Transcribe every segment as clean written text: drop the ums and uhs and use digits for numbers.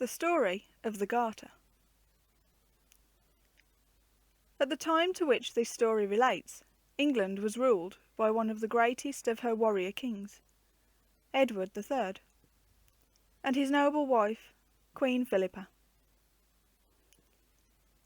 The story of the Garter. At the time to which this story relates, England was ruled by one of the greatest of her warrior kings, Edward III, and his noble wife, Queen Philippa.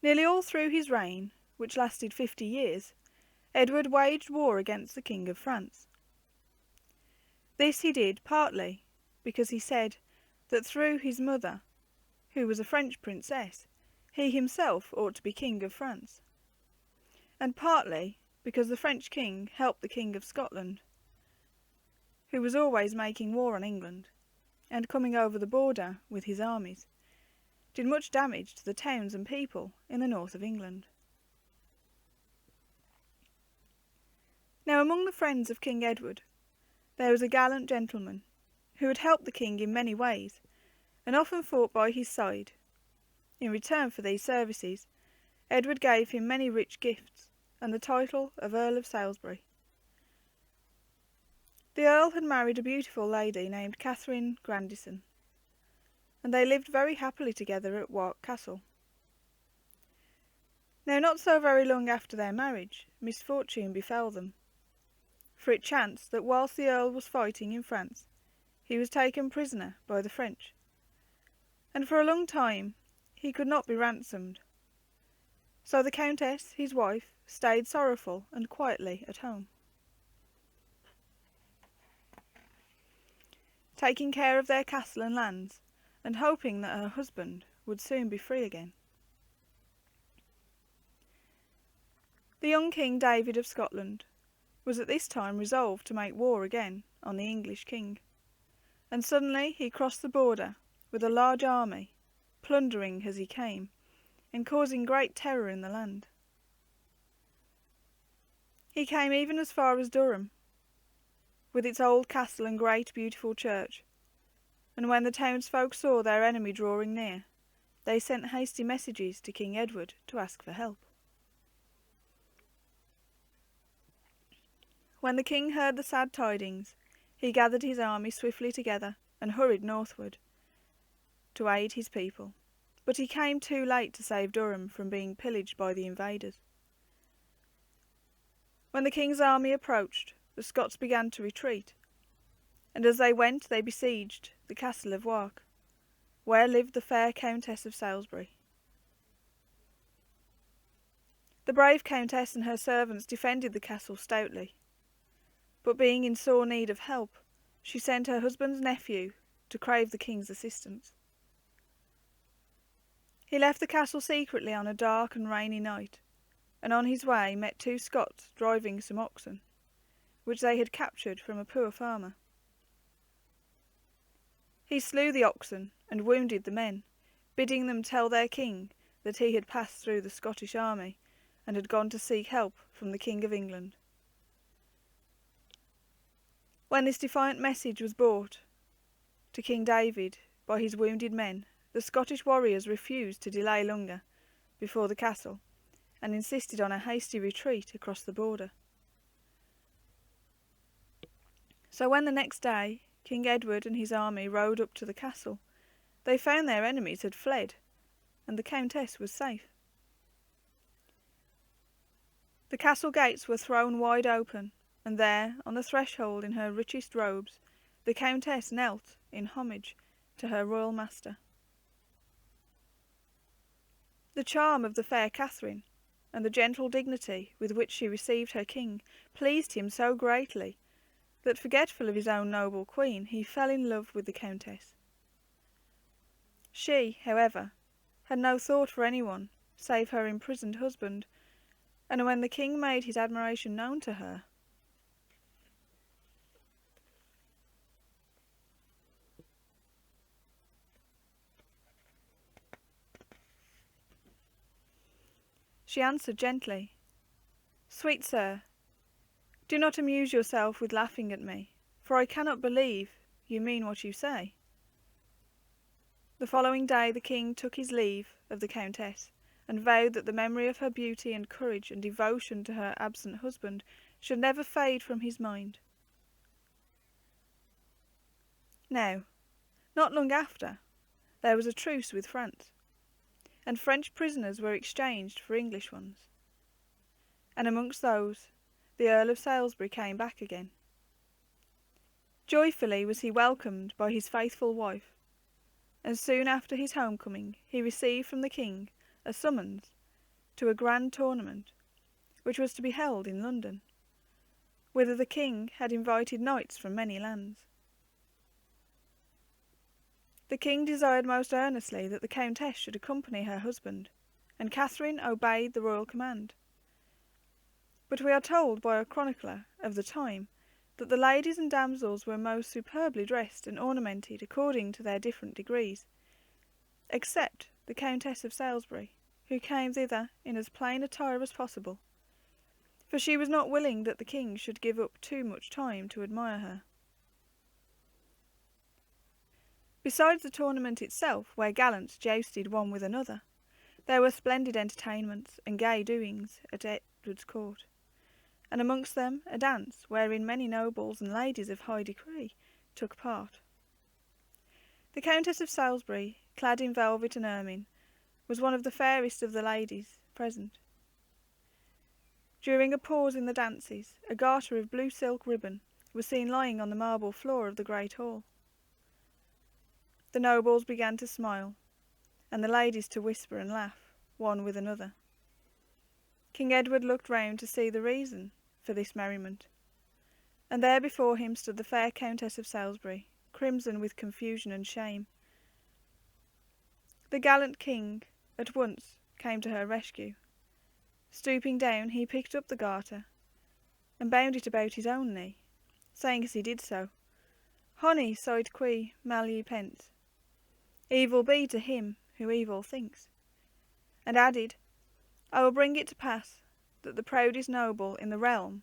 Nearly all through his reign, which lasted 50 years, Edward waged war against the King of France. This he did partly because he said that through his mother, who was a French princess, he himself ought to be King of France, and partly because the French king helped the King of Scotland, who was always making war on England, and coming over the border with his armies, did much damage to the towns and people in the north of England. Now among the friends of King Edward there was a gallant gentleman who had helped the king in many ways, and often fought by his side. In return for these services, Edward gave him many rich gifts, and the title of Earl of Salisbury. The Earl had married a beautiful lady named Catherine Grandison, and they lived very happily together at Wark Castle. Now not so very long after their marriage, misfortune befell them, for it chanced that whilst the Earl was fighting in France, he was taken prisoner by the French, and for a long time he could not be ransomed. So the Countess, his wife, stayed sorrowful and quietly at home, taking care of their castle and lands, and hoping that her husband would soon be free again. The young King David of Scotland was at this time resolved to make war again on the English king, and suddenly he crossed the border with a large army, plundering as he came, and causing great terror in the land. He came even as far as Durham, with its old castle and great beautiful church, and when the townsfolk saw their enemy drawing near, they sent hasty messages to King Edward to ask for help. When the king heard the sad tidings, he gathered his army swiftly together and hurried northward to aid his people, but he came too late to save Durham from being pillaged by the invaders. When the king's army approached, the Scots began to retreat, and as they went they besieged the castle of Wark, where lived the fair Countess of Salisbury. The brave Countess and her servants defended the castle stoutly, but being in sore need of help, she sent her husband's nephew to crave the king's assistance. He left the castle secretly on a dark and rainy night, and on his way met 2 Scots driving some oxen, which they had captured from a poor farmer. He slew the oxen and wounded the men, bidding them tell their king that he had passed through the Scottish army and had gone to seek help from the King of England. When this defiant message was brought to King David by his wounded men, the Scottish warriors refused to delay longer before the castle, and insisted on a hasty retreat across the border. So when the next day King Edward and his army rode up to the castle, they found their enemies had fled, and the Countess was safe. The castle gates were thrown wide open, and there, on the threshold in her richest robes, the Countess knelt in homage to her royal master. The charm of the fair Catherine, and the gentle dignity with which she received her king, pleased him so greatly that, forgetful of his own noble queen, he fell in love with the Countess. She, however, had no thought for anyone save her imprisoned husband, and when the king made his admiration known to her, she answered gently, "Sweet sir, do not amuse yourself with laughing at me, for I cannot believe you mean what you say." The following day the king took his leave of the Countess, and vowed that the memory of her beauty and courage and devotion to her absent husband should never fade from his mind. Now, not long after, there was a truce with France, and French prisoners were exchanged for English ones. And amongst those, the Earl of Salisbury came back again. Joyfully was he welcomed by his faithful wife, and soon after his homecoming he received from the king a summons to a grand tournament, which was to be held in London, whither the king had invited knights from many lands. The king desired most earnestly that the countess should accompany her husband, and Catherine obeyed the royal command. But we are told by a chronicler of the time that the ladies and damsels were most superbly dressed and ornamented according to their different degrees, except the Countess of Salisbury, who came thither in as plain attire as possible, for she was not willing that the king should give up too much time to admire her. Besides the tournament itself, where gallants jousted one with another, there were splendid entertainments and gay doings at Edward's court, and amongst them a dance wherein many nobles and ladies of high degree took part. The Countess of Salisbury, clad in velvet and ermine, was one of the fairest of the ladies present. During a pause in the dances, a garter of blue silk ribbon was seen lying on the marble floor of the great hall. The nobles began to smile, and the ladies to whisper and laugh, one with another. King Edward looked round to see the reason for this merriment, and there before him stood the fair Countess of Salisbury, crimson with confusion and shame. The gallant king at once came to her rescue. Stooping down, he picked up the garter and bound it about his own knee, saying as he did so, "Honey soit qui mal y pense, evil be to him who evil thinks," and added, "I will bring it to pass that the proudest noble in the realm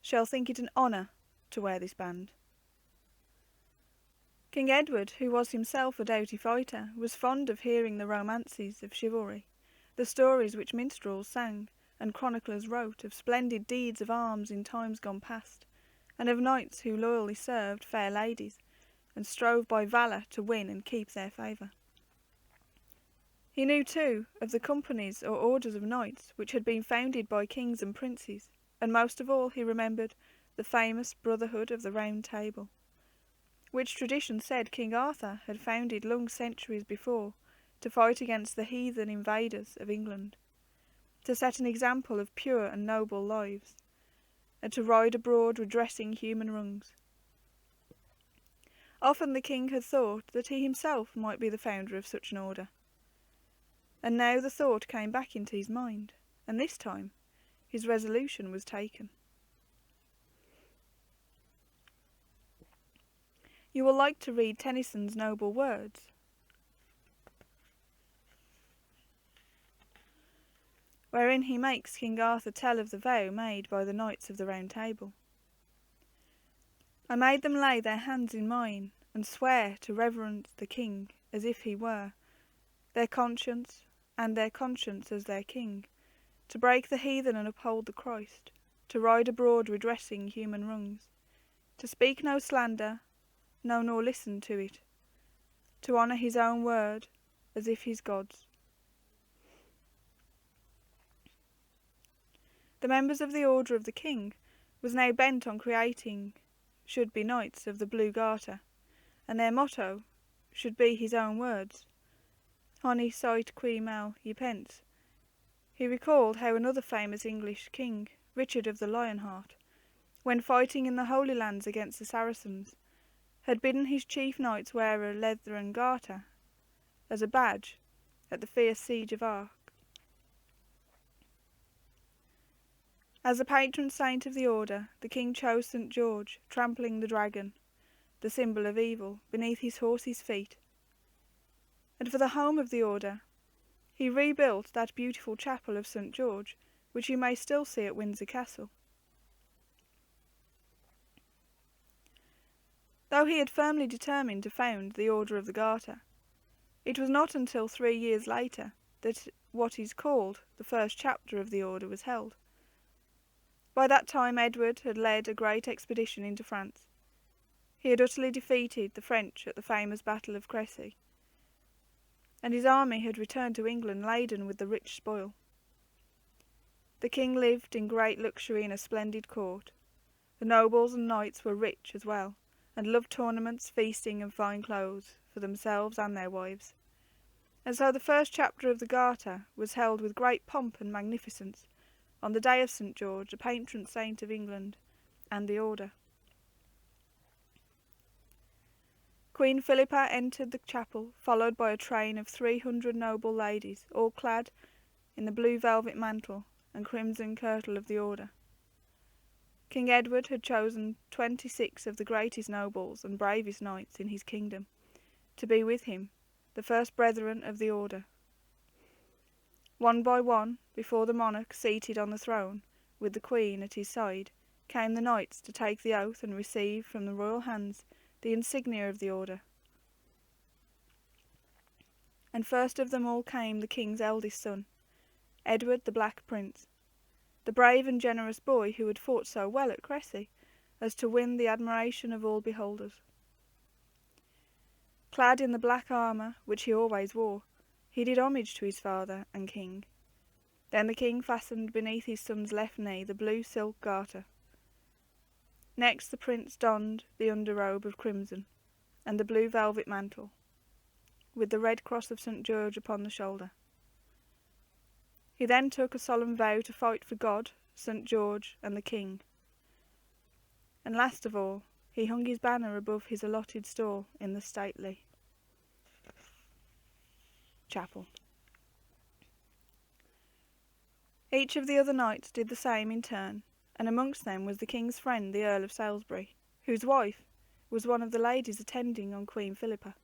shall think it an honour to wear this band." King Edward, who was himself a doughty fighter, was fond of hearing the romances of chivalry, the stories which minstrels sang and chroniclers wrote of splendid deeds of arms in times gone past, and of knights who loyally served fair ladies and strove by valour to win and keep their favour. He knew too of the companies or orders of knights which had been founded by kings and princes, and most of all he remembered the famous Brotherhood of the Round Table, which tradition said King Arthur had founded long centuries before to fight against the heathen invaders of England, to set an example of pure and noble lives, and to ride abroad redressing human wrongs. Often the king had thought that he himself might be the founder of such an order, and now the thought came back into his mind, and this time his resolution was taken. You will like to read Tennyson's noble words. Wherein he makes King Arthur tell of the vow made by the knights of the Round Table. I made them lay their hands in mine, and swear to reverence the king as if he were their conscience, and their conscience as their king, to break the heathen and uphold the Christ, to ride abroad redressing human wrongs, to speak no slander, no nor listen to it, to honour his own word as if his God's. The members of the Order of the King was now bent on creating should be knights of the Blue Garter, and their motto should be his own words, "Honi soit qui mal y pense." He recalled how another famous English king, Richard of the Lionheart, when fighting in the Holy Lands against the Saracens, had bidden his chief knights wear a leathern garter as a badge at the fierce siege of Arques. As the patron saint of the order, the king chose St. George, trampling the dragon, the symbol of evil, beneath his horse's feet. And for the home of the order, he rebuilt that beautiful chapel of St. George, which you may still see at Windsor Castle. Though he had firmly determined to found the Order of the Garter, it was not until 3 years later that what is called the first chapter of the order was held. By that time Edward had led a great expedition into France. He had utterly defeated the French at the famous Battle of Crécy, and his army had returned to England laden with the rich spoil. The king lived in great luxury in a splendid court. The nobles and knights were rich as well, and loved tournaments, feasting, and fine clothes for themselves and their wives. And so the first chapter of the Garter was held with great pomp and magnificence on the day of St. George, the patron saint of England and the order. Queen Philippa entered the chapel, followed by a train of 300 noble ladies, all clad in the blue velvet mantle and crimson kirtle of the order. King Edward had chosen 26 of the greatest nobles and bravest knights in his kingdom to be with him, the first brethren of the order. One by one, before the monarch seated on the throne, with the Queen at his side, came the knights to take the oath and receive from the royal hands the insignia of the order. And first of them all came the king's eldest son, Edward the Black Prince, the brave and generous boy who had fought so well at Crecy as to win the admiration of all beholders. Clad in the black armour which he always wore, he did homage to his father and king. Then the king fastened beneath his son's left knee the blue silk garter. Next the prince donned the underrobe of crimson, and the blue velvet mantle, with the red cross of St. George upon the shoulder. He then took a solemn vow to fight for God, St. George, and the king. And last of all, he hung his banner above his allotted stall in the stately chapel. Each of the other knights did the same in turn, and amongst them was the king's friend, the Earl of Salisbury, whose wife was one of the ladies attending on Queen Philippa.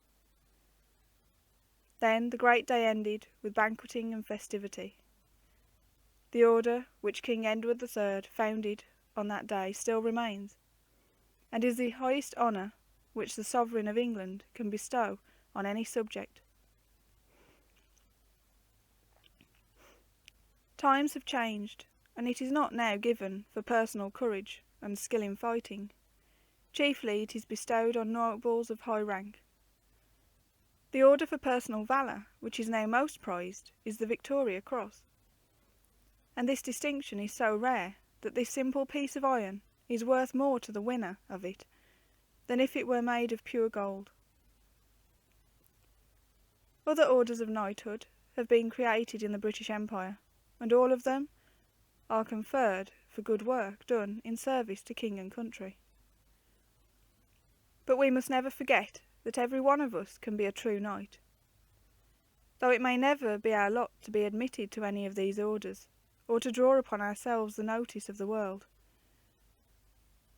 Then the great day ended with banqueting and festivity. The order which King Edward III founded on that day still remains, and is the highest honour which the sovereign of England can bestow on any subject. Times have changed, and it is not now given for personal courage and skill in fighting. Chiefly it is bestowed on nobles of high rank. The order for personal valour, which is now most prized, is the Victoria Cross. And this distinction is so rare that this simple piece of iron is worth more to the winner of it than if it were made of pure gold. Other orders of knighthood have been created in the British Empire, and all of them are conferred for good work done in service to king and country. But we must never forget that every one of us can be a true knight, though it may never be our lot to be admitted to any of these orders, or to draw upon ourselves the notice of the world.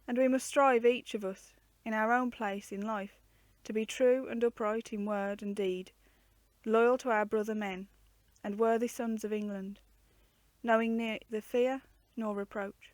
And we must strive each of us, in our own place in life, to be true and upright in word and deed, loyal to our brother men, and worthy sons of England, knowing neither fear nor reproach.